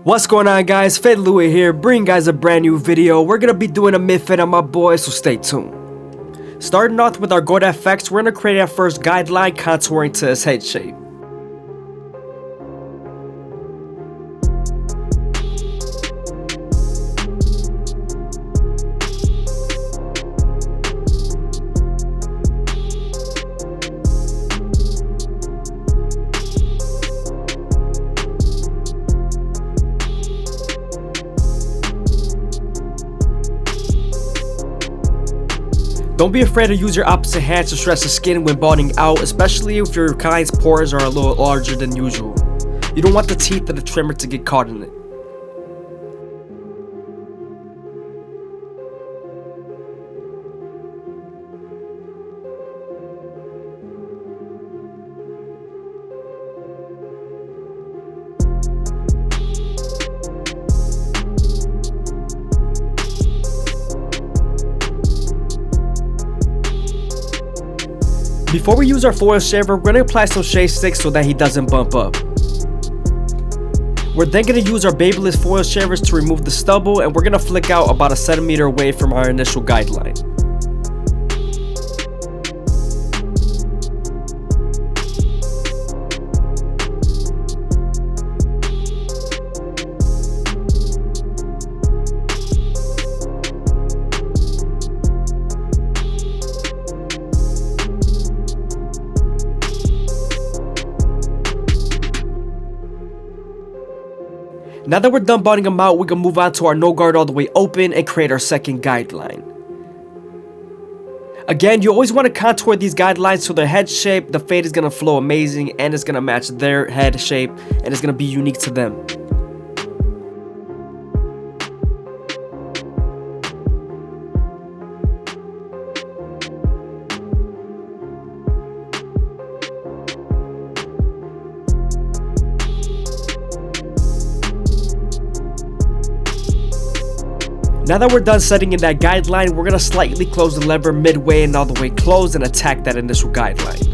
What's going on, guys? FadeitLuie here, bringing guys a brand new video. We're gonna be doing a mid-fade on my boy, so stay tuned. Starting off with our gold FX, we're gonna create our first guideline contouring to his head shape. Don't be afraid to use your opposite hand to stretch the skin when balding out, especially if your client's pores are a little larger than usual. You don't want the teeth of the trimmer to get caught in it. Before we use our foil shaver, we're going to apply some shave sticks so that he doesn't bump up. We're then going to use our Babyliss foil shavers to remove the stubble, and we're going to flick out about a centimeter away from our initial guideline. Now that we're done balding them out, we can move on to our no guard all the way open and create our second guideline. Again, you always want to contour these guidelines so their head shape, the fade is going to flow amazing and it's going to match their head shape and it's going to be unique to them. Now that we're done setting in that guideline, we're going to slightly close the lever midway and all the way closed and attack that initial guideline.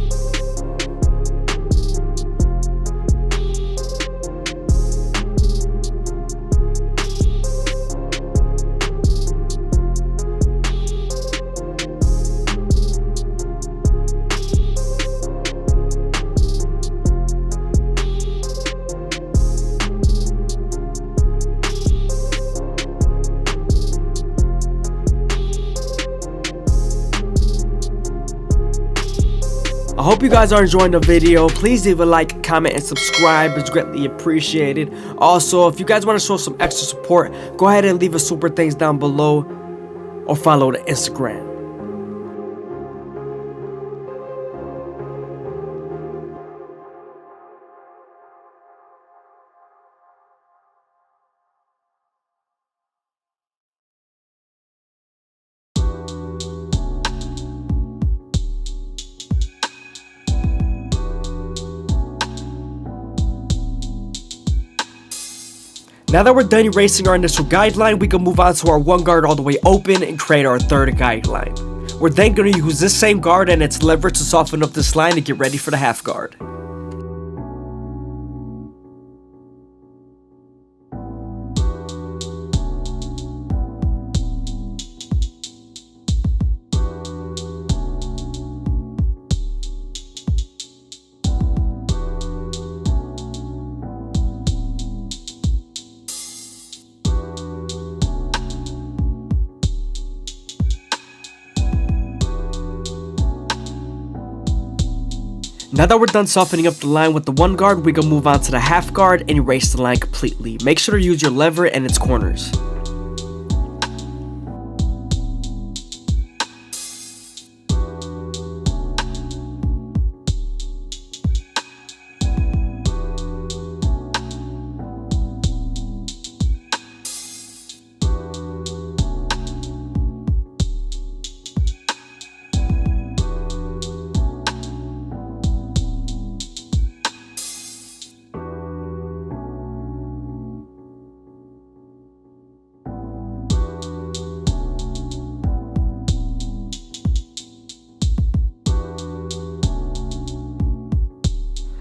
I hope you guys are enjoying the video. Please leave a like, comment, and subscribe. It's greatly appreciated. Also, if you guys want to show some extra support, go ahead and leave a super thanks down below or follow the Instagram. Now that we're done erasing our initial guideline, we can move on to our one guard all the way open and create our third guideline. We're then going to use this same guard and its lever to soften up this line and get ready for the half guard. Now that we're done softening up the line with the one guard, we can move on to the half guard and erase the line completely. Make sure to use your lever and its corners.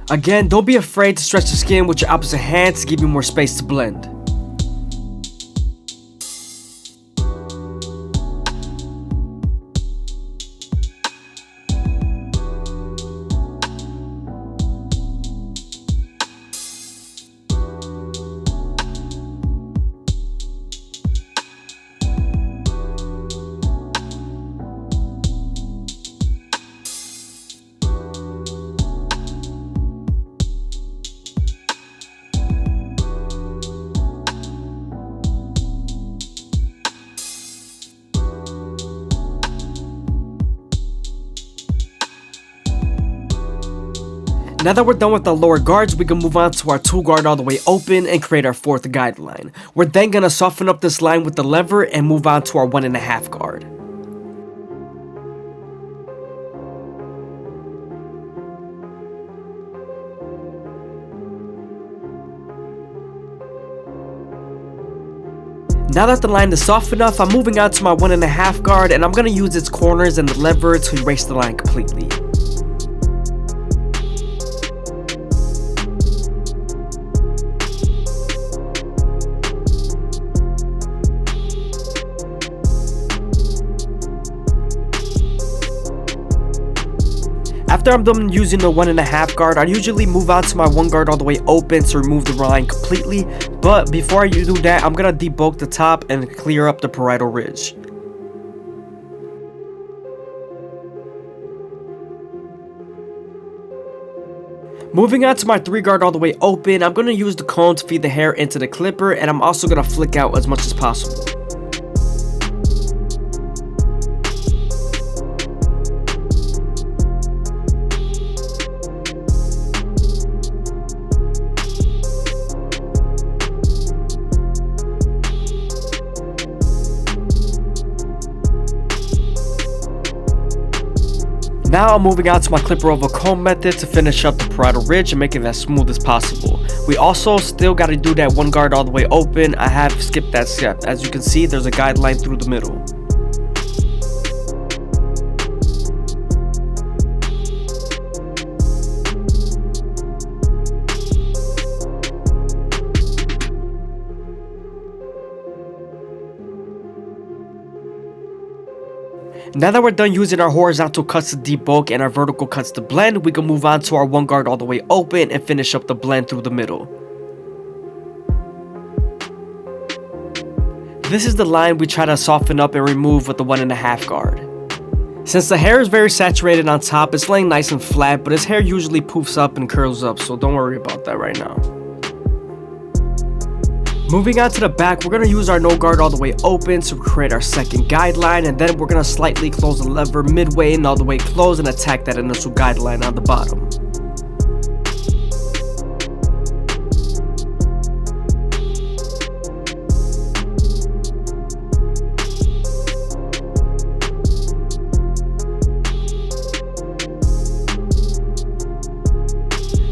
Again, don't be afraid to stretch the skin with your opposite hand to give you more space to blend. Now that we're done with the lower guards, we can move on to our 2 guard all the way open and create our 4th guideline. We're then going to soften up this line with the lever and move on to our 1.5 guard. Now that the line is soft enough, I'm moving on to my 1.5 guard, and I'm going to use its corners and the lever to erase the line completely. After I'm done using the 1.5 guard, I usually move on to my 1 guard all the way open to remove the line completely, but before I do that, I'm going to debulk the top and clear up the parietal ridge. Moving on to my 3 guard all the way open, I'm going to use the comb to feed the hair into the clipper, and I'm also going to flick out as much as possible. Now I'm moving on to my clipper over comb method to finish up the parietal ridge and make it as smooth as possible. We also still got to do that 1 guard all the way open. I have skipped that step. As you can see, there's a guideline through the middle. Now that we're done using our horizontal cuts to debulk and our vertical cuts to blend, we can move on to our 1 guard all the way open and finish up the blend through the middle. This is the line we try to soften up and remove with the 1.5 guard. Since the hair is very saturated on top, it's laying nice and flat, but his hair usually poofs up and curls up, so don't worry about that right now. Moving on to the back, we're going to use our no guard all the way open to create our 2nd guideline, and then we're going to slightly close the lever midway and all the way close and attack that initial guideline on the bottom.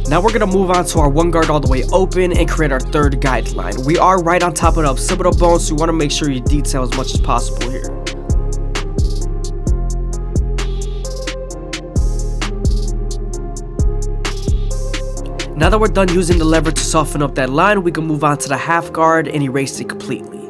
Now we're going to move on to our 1 guard all the way open and create our 3rd guideline. We are right on top of the occipital bone, so you want to make sure you detail as much as possible here. Now that we're done using the lever to soften up that line, we can move on to the 1/2 guard and erase it completely.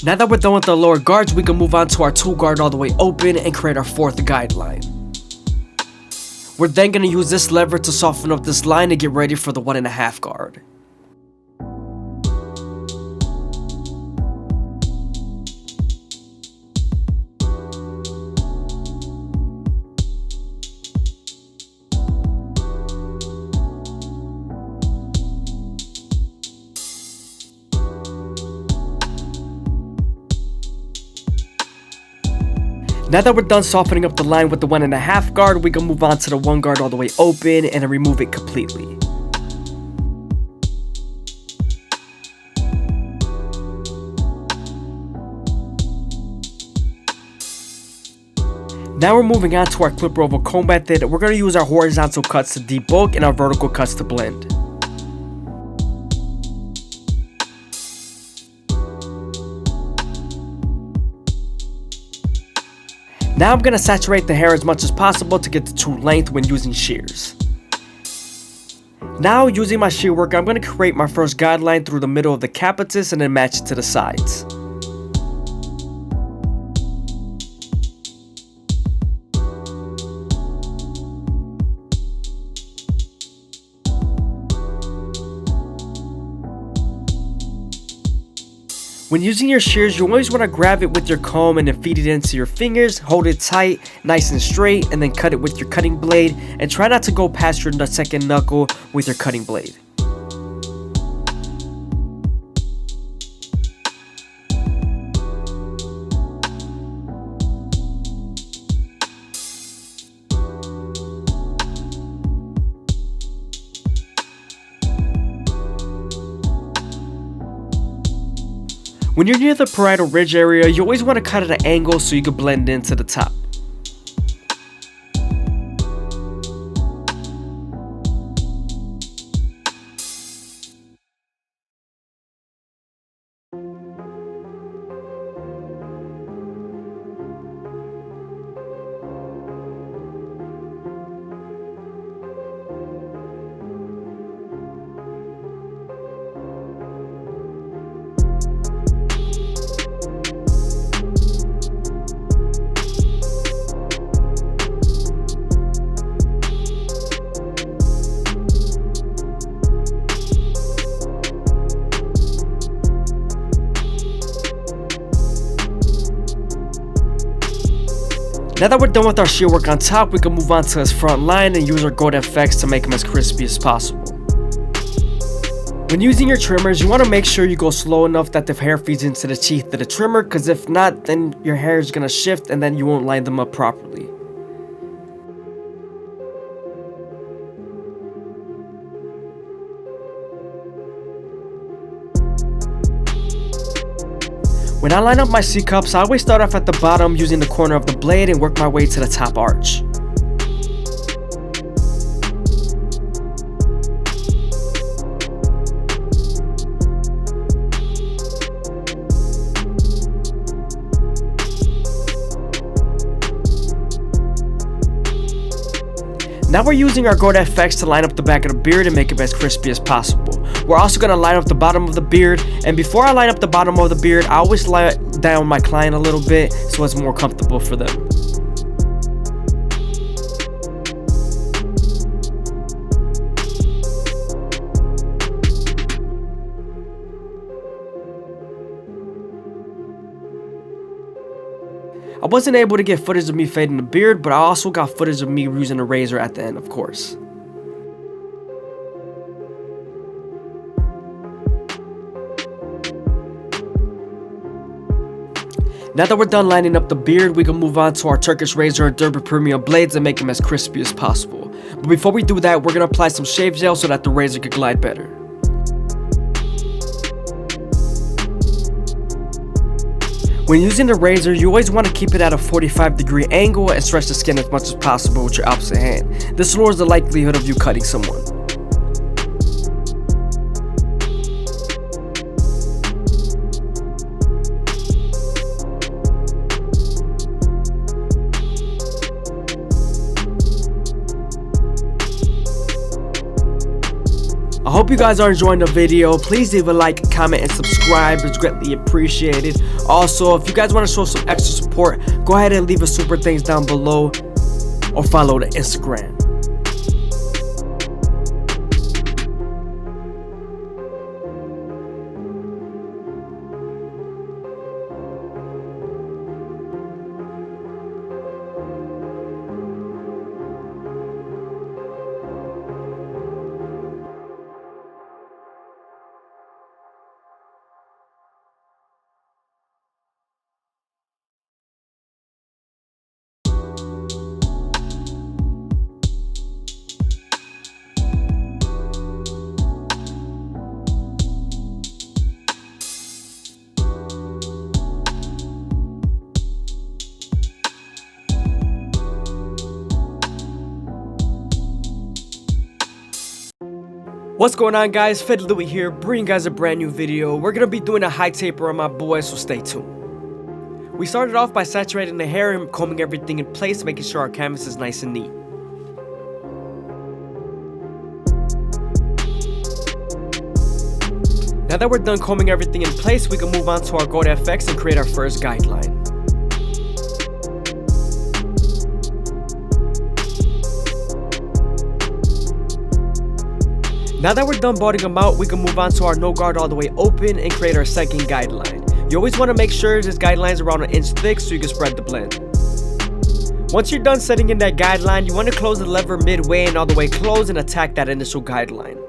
Now that we're done with the lower guards, we can move on to our 2 guard all the way open and create our 4th guideline. We're then going to use this lever to soften up this line and get ready for the 1.5 guard. Now that we're done softening up the line with the 1.5 guard, we can move on to the 1 guard all the way open and remove it completely. Now we're moving on to our clipper over comb method. We're going to use our horizontal cuts to debulk and our vertical cuts to blend. Now I'm going to saturate the hair as much as possible to get the true length when using shears. Now using my shear work, I'm going to create my first guideline through the middle of the capitis and then match it to the sides. When using your shears, you always want to grab it with your comb and then feed it into your fingers, hold it tight, nice and straight, and then cut it with your cutting blade, and try not to go past your second knuckle with your cutting blade. When you're near the parietal ridge area, you always want to cut at an angle so you can blend into the top. Now that we're done with our shear work on top, we can move on to his front line and use our gold FX to make him as crispy as possible. When using your trimmers, you want to make sure you go slow enough that the hair feeds into the teeth of the trimmer, because if not, then your hair is going to shift and then you won't line them up properly. When I line up my C-cups, I always start off at the bottom using the corner of the blade and work my way to the top arch. Now we're using our gold FX to line up the back of the beard and make it as crispy as possible. We're also going to line up the bottom of the beard, and before I line up the bottom of the beard, I always lie down my client a little bit so it's more comfortable for them. I wasn't able to get footage of me fading the beard, but I also got footage of me using a razor at the end, of course. Now that we're done lining up the beard, we can move on to our Turkish razor and Derby Premium blades and make them as crispy as possible. But before we do that, we're going to apply some shave gel so that the razor can glide better. When using the razor, you always want to keep it at a 45-degree angle and stretch the skin as much as possible with your opposite hand. This lowers the likelihood of you cutting someone. I hope you guys are enjoying the video. Please leave a like, comment, and subscribe. It's greatly appreciated. Also, if you guys want to show some extra support, go ahead and leave a super thanks down below or follow the Instagram. What's going on, guys? FadeitLuie here, bringing you guys a brand new video. We're gonna be doing a high taper on my boy, so stay tuned. We started off by saturating the hair and combing everything in place, making sure our canvas is nice and neat. Now that we're done combing everything in place, we can move on to our Gold FX and create our first guideline. Now that we're done balding them out, we can move on to our no guard all the way open and create our second guideline. You always want to make sure this guideline is around 1 inch thick so you can spread the blend. Once you're done setting in that guideline, you want to close the lever midway and all the way close and attack that initial guideline.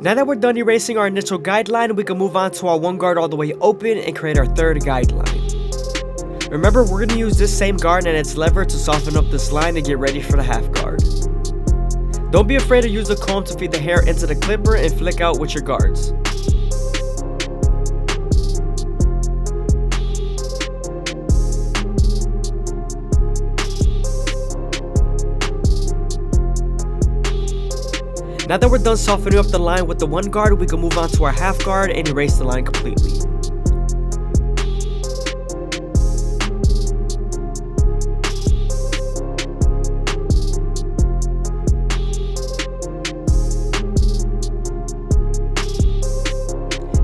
Now that we're done erasing our initial guideline, we can move on to our one guard all the way open and create our third guideline. Remember, we're going to use this same guard and its lever to soften up this line and get ready for the half guard. Don't be afraid to use the comb to feed the hair into the clipper and flick out with your guards. Now that we're done softening up the line with the one guard, we can move on to our half guard and erase the line completely.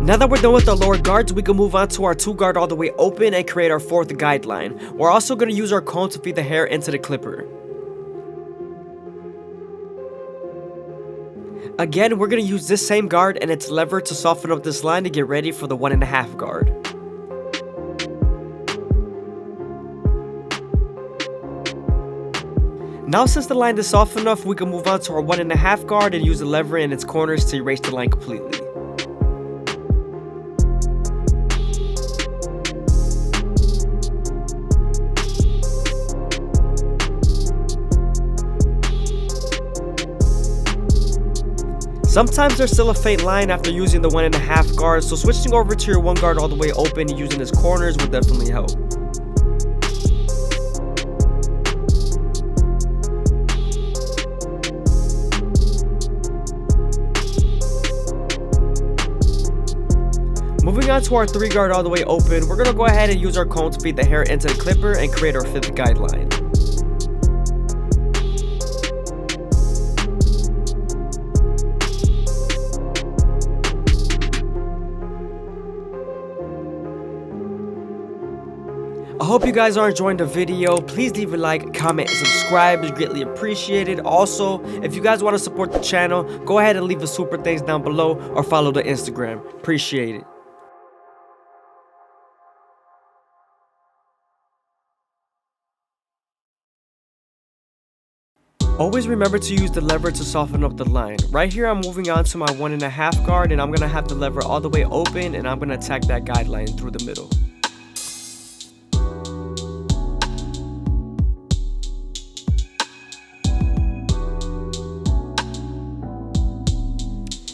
Now that we're done with our lower guards, we can move on to our two guard all the way open and create our fourth guideline. We're also going to use our comb to feed the hair into the clipper. Again, we're going to use this same guard and its lever to soften up this line to get ready for the 1.5 guard. Now since the line is soft enough, we can move on to our 1.5 guard and use the lever in its corners to erase the line completely. Sometimes there's still a faint line after using the 1.5 guard, so switching over to your one guard all the way open and using its corners will definitely help. Moving on to our 3 guard all the way open, we're going to go ahead and use our comb to feed the hair into the clipper and create our 5th guideline. I hope you guys are enjoying the video. Please leave a like, comment, and subscribe. It's greatly appreciated. Also, if you guys want to support the channel, go ahead and leave the super thanks down below or follow the Instagram. Appreciate it. Always remember to use the lever to soften up the line. Right here, I'm moving on to my 1.5 guard, and I'm going to have the lever all the way open, and I'm going to attack that guideline through the middle.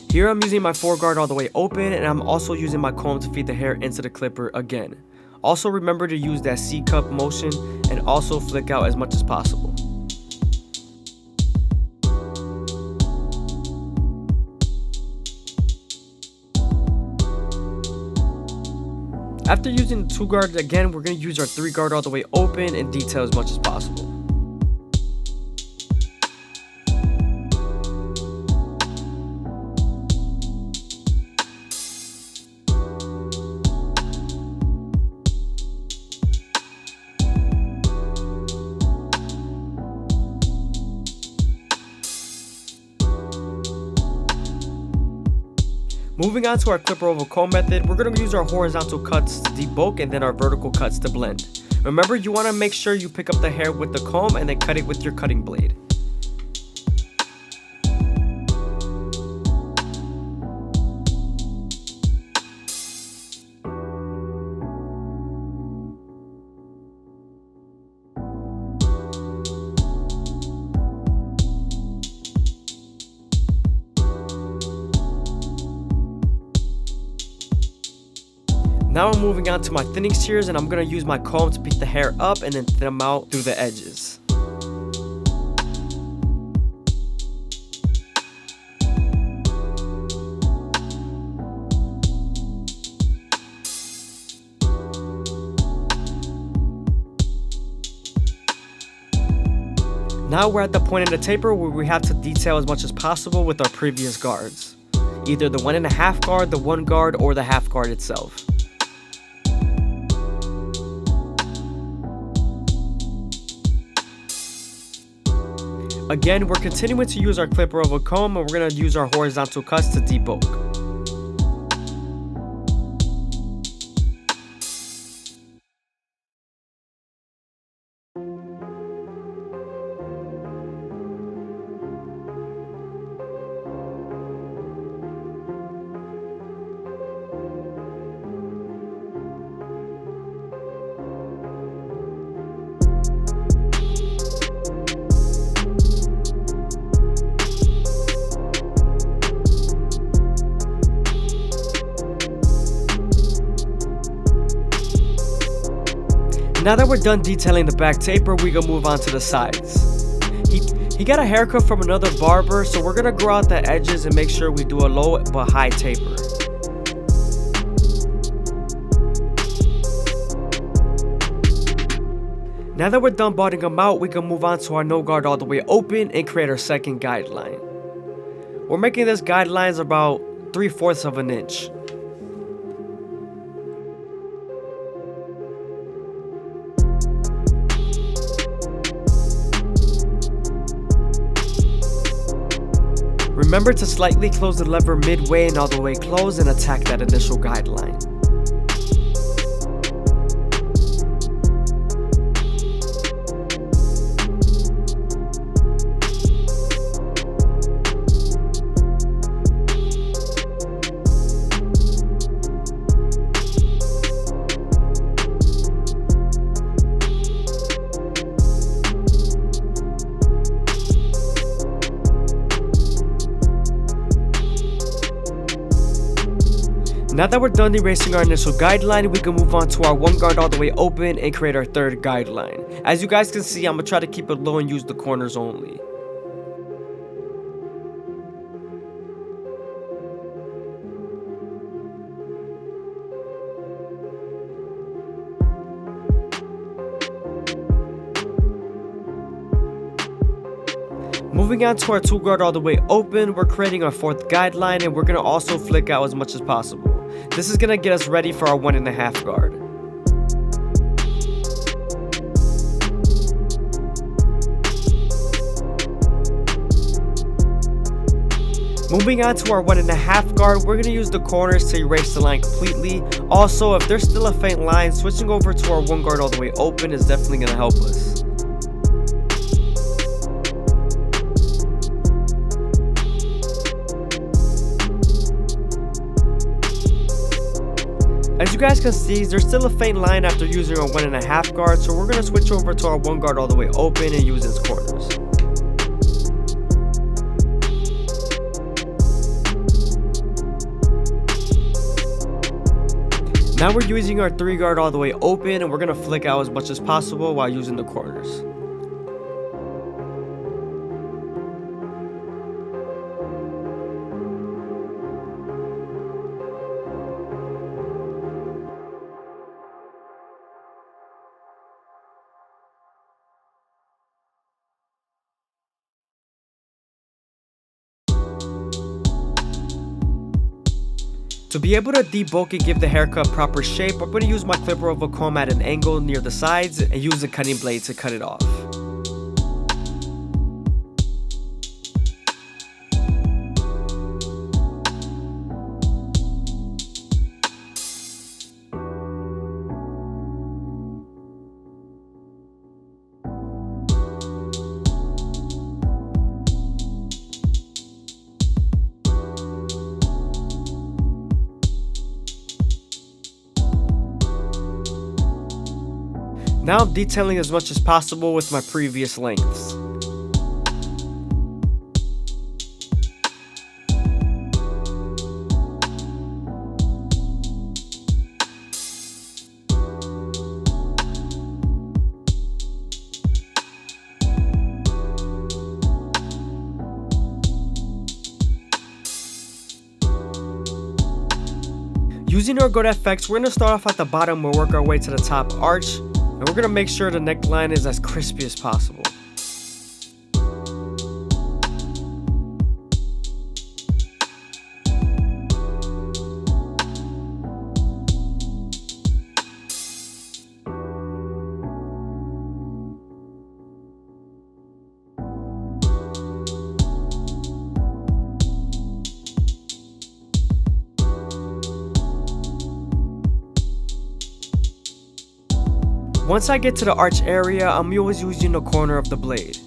Here I'm using my 4 guard all the way open, and I'm also using my comb to feed the hair into the clipper again. Also remember to use that C-cup motion and also flick out as much as possible. After using the 2 guards again, we're going to use our 3 guard all the way open and detail as much as possible. Moving on to our clipper over comb method, we're going to use our horizontal cuts to debulk and then our vertical cuts to blend. Remember, you want to make sure you pick up the hair with the comb and then cut it with your cutting blade. Now I'm moving on to my thinning shears, and I'm going to use my comb to pick the hair up and then thin them out through the edges. Now we're at the point in the taper where we have to detail as much as possible with our previous guards. Either the 1.5 guard, the 1 guard, or the half guard itself. Again, we're continuing to use our clipper over comb, and we're going to use our horizontal cuts to debulk. Now that we're done detailing the back taper, we can move on to the sides. He got a haircut from another barber, so we're gonna grow out the edges and make sure we do a low but high taper. Now that we're done balding them out, we can move on to our no guard all the way open and create our second guideline. We're making this guidelines about 3/4 of an inch. Remember to slightly close the lever midway and all the way close and attack that initial guideline. Now that we're done erasing our initial guideline, we can move on to our one guard all the way open and create our third guideline. As you guys can see, I'm going to try to keep it low and use the corners only. Moving on to our 2 guard all the way open, we're creating our 4th guideline, and we're going to also flick out as much as possible. This is going to get us ready for our 1.5 guard. Moving on to our 1.5 guard, we're going to use the corners to erase the line completely. Also, if there's still a faint line, switching over to our 1 guard all the way open is definitely going to help us. As you guys can see, there's still a faint line after using our 1.5 guard, so we're going to switch over to our 1 guard all the way open and use its corners. Now we're using our 3 guard all the way open, and we're going to flick out as much as possible while using the corners. To be able to debulk and give the haircut proper shape, I'm going to use my clipper over comb at an angle near the sides and use the cutting blade to cut it off. Now I'm detailing as much as possible with my previous lengths. Using our Good FX, we're going to start off at the bottom and work our way to the top arch. And we're going to make sure the neckline is as crispy as possible. Once I get to the arch area, I'm always using the corner of the blade.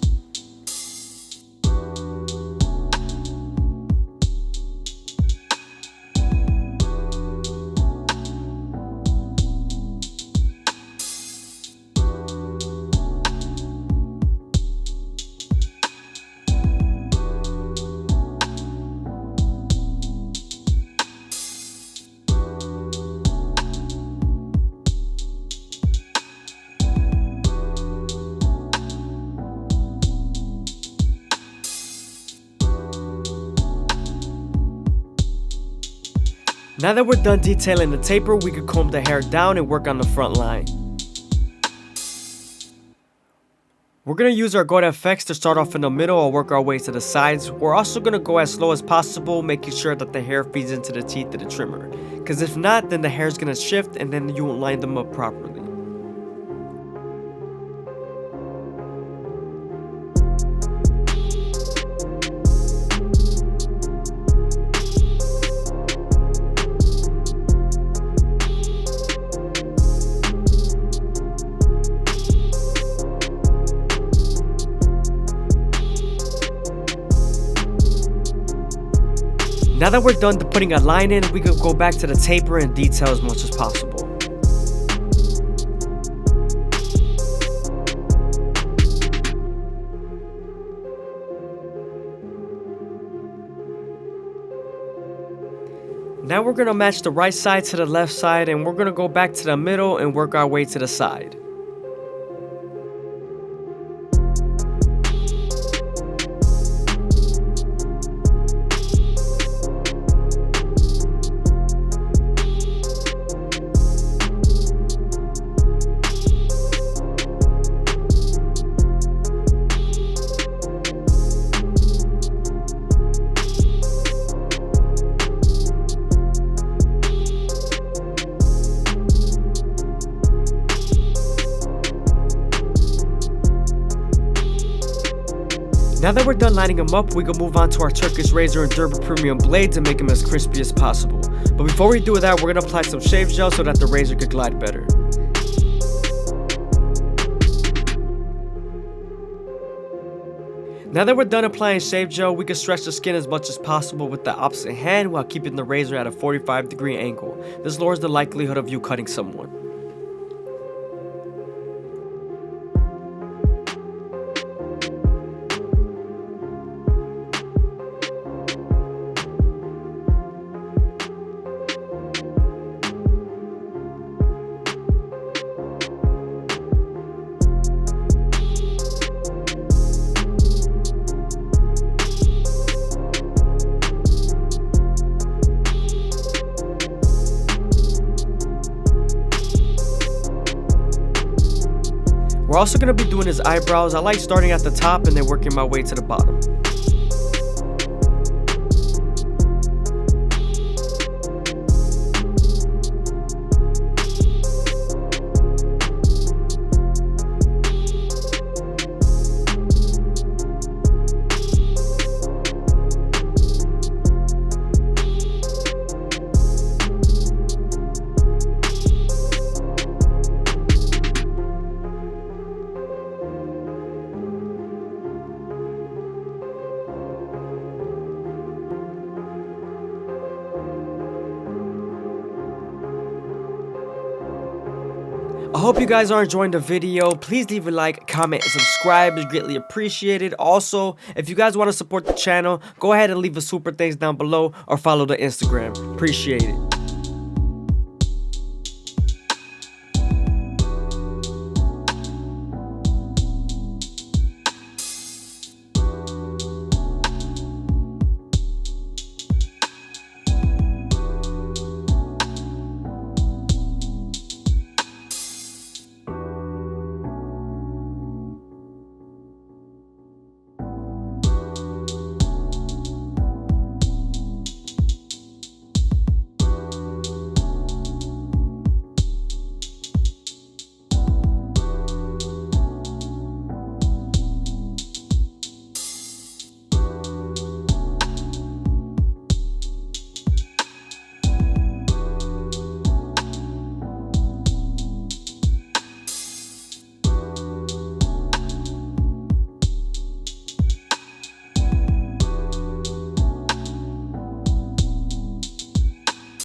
Now that we're done detailing the taper, we can comb the hair down and work on the front line. We're going to use our Gold FX to start off in the middle and work our way to the sides. We're also going to go as slow as possible, making sure that the hair feeds into the teeth of the trimmer. Because if not, then the hair is going to shift and then you won't line them up properly. Now that we're done putting a line in, we can go back to the taper and detail as much as possible. Now we're going to match the right side to the left side, and we're going to go back to the middle and work our way to the side. Now that we're done lining them up, we can move on to our Turkish razor and Durban premium blade to make them as crispy as possible. But before we do that, we're going to apply some shave gel so that the razor could glide better. Now that we're done applying shave gel, we can stretch the skin as much as possible with the opposite hand while keeping the razor at a 45-degree angle. This lowers the likelihood of you cutting someone. We're also going to be doing his eyebrows. I like starting at the top and then working my way to the bottom. I hope you guys are enjoying the video. Please leave a like, comment, and subscribe. It's greatly appreciated. Also, if you guys want to support the channel, go ahead and leave a super thanks down below or follow the Instagram. Appreciate it.